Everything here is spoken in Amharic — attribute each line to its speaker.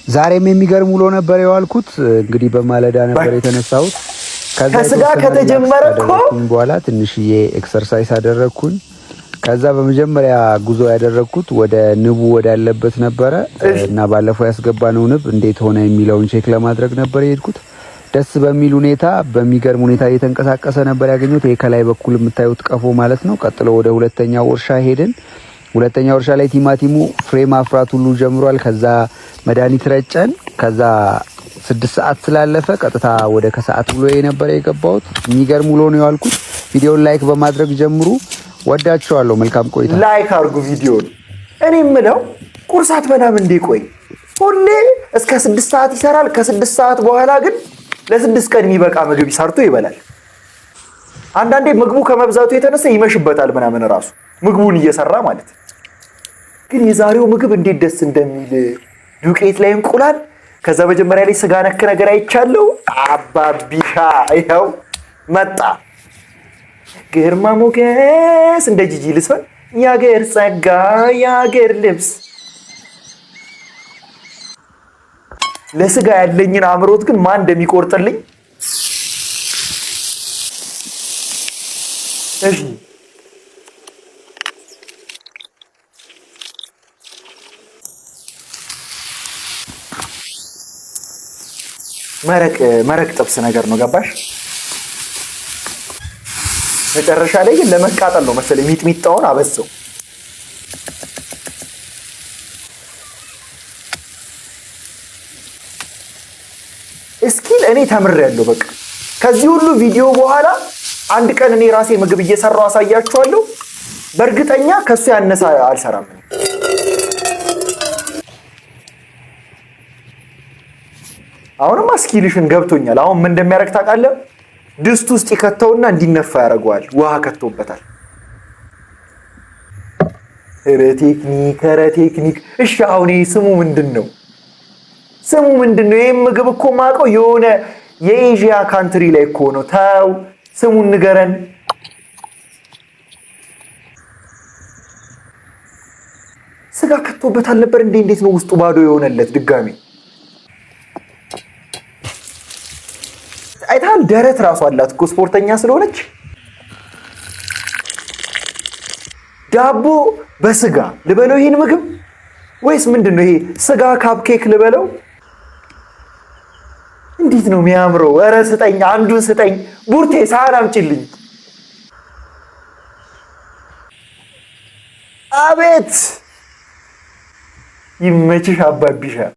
Speaker 1: ዛሬም የሚገርም ውሎ ነበር የዋልኩት። እንግዲህ በማለዳ ነበር የተነሳሁት።
Speaker 2: ከስጋ ከተጀመረ እኮ
Speaker 1: በኋላ ትንሽዬ ኤክሰርሳይዝ አደረግኩኝ። ከዛ በመጀመሪያ ጉዞ ያደረግኩት ወደ ንቡ ወዳለበት ነበረ እና ባለፈው ያስገባነው ንብ እንዴት ሆነ የሚለውን ቼክ ለማድረግ ነበር የሄድኩት። ደስ በሚል ሁኔታ በሚገርም ሁኔታ እየተንቀሳቀሰ ነበር ያገኘሁት። ይሄ ከላይ በኩል የምታዩት ቀፎ ማለት ነው። ቀጥሎ ወደ ሁለተኛው እርሻ ሄድን። ሁለተኛው እርሻ ላይ ቲማቲሙ ፍሬ ማፍራት ሁሉ ጀምሯል። ከዛ መድኃኒት ረጨን። ከዛ 6 ሰዓት ስላለፈ ቀጥታ ወደ ከሰዓት ውሎ የነበረ የገባሁት። የሚገርም ውሎ ነው ያልኩት። ቪዲዮውን ላይክ በማድረግ ጀምሩ። ወዳችኋለሁ። መልካም ቆይታ።
Speaker 2: ላይክ አድርጉ ቪዲዮውን። እኔ የምለው ቁርሳት በናም እንዴ ቆይ ሁሌ እስከ 6 ሰዓት ይሰራል። ከ6 ሰዓት በኋላ ግን ለ6 ቀን የሚበቃ ምግብ ሰርቶ ይበላል። አንዳንዴ ምግቡ ከመብዛቱ የተነሳ ይመሽበታል ምናምን ራሱ ምግቡን እየሰራ ማለት። ግን የዛሬው ምግብ እንዴት ደስ እንደሚል ዱቄት ላይ እንቁላል፣ ከዛ መጀመሪያ ላይ ስጋ ነክ ነገር አይቻለው። አባቢሻ ይኸው መጣ። ግርማ ሞገስ እንደ ጂጂ ልስፈን ያገር ጸጋ ያገር ልብስ። ለስጋ ያለኝን አምሮት ግን ማን እንደሚቆርጥልኝ እሺ። መረቅ ጥብስ ነገር ነው ገባሽ? መጨረሻ ላይ ግን ለመቃጠል ነው መሰለኝ ሚጥሚጣውን አበዛው። እስኪል እኔ ተምሬያለሁ። በቃ ከዚህ ሁሉ ቪዲዮ በኋላ አንድ ቀን እኔ ራሴ ምግብ እየሰራው አሳያችኋለሁ። በእርግጠኛ ከሱ ያነሳ አልሰራም። አሁንማ እስኪልሽን ገብቶኛል። አሁን ምን እንደሚያደርግ ታውቃለህ? ድስት ውስጥ ይከተውና እንዲነፋ ያደርገዋል። ውሃ ከቶበታል። ኧረ ቴክኒክ። እሺ አሁን ስሙ ምንድን ነው? ይሄን ምግብ እኮ ማውቀው የሆነ የኤዥያ ካንትሪ ላይ እኮ ነው። ተው ስሙን ንገረን። ስጋ ከቶበታል ነበር እንዴ? እንዴት ነው ውስጡ ባዶ የሆነለት ድጋሚ? አይታል ደረት ራሱ አላት እኮ ስፖርተኛ ስለሆነች። ዳቦ በስጋ ልበለው ይሄን ምግብ ወይስ ምንድነው ይሄ? ስጋ ካፕኬክ ልበለው? እንዴት ነው የሚያምረው! ኧረ ስጠኝ፣ አንዱን ስጠኝ። ቡርቴ ሳህን አምጪልኝ። አቤት ይመችሽ አባቢሻ።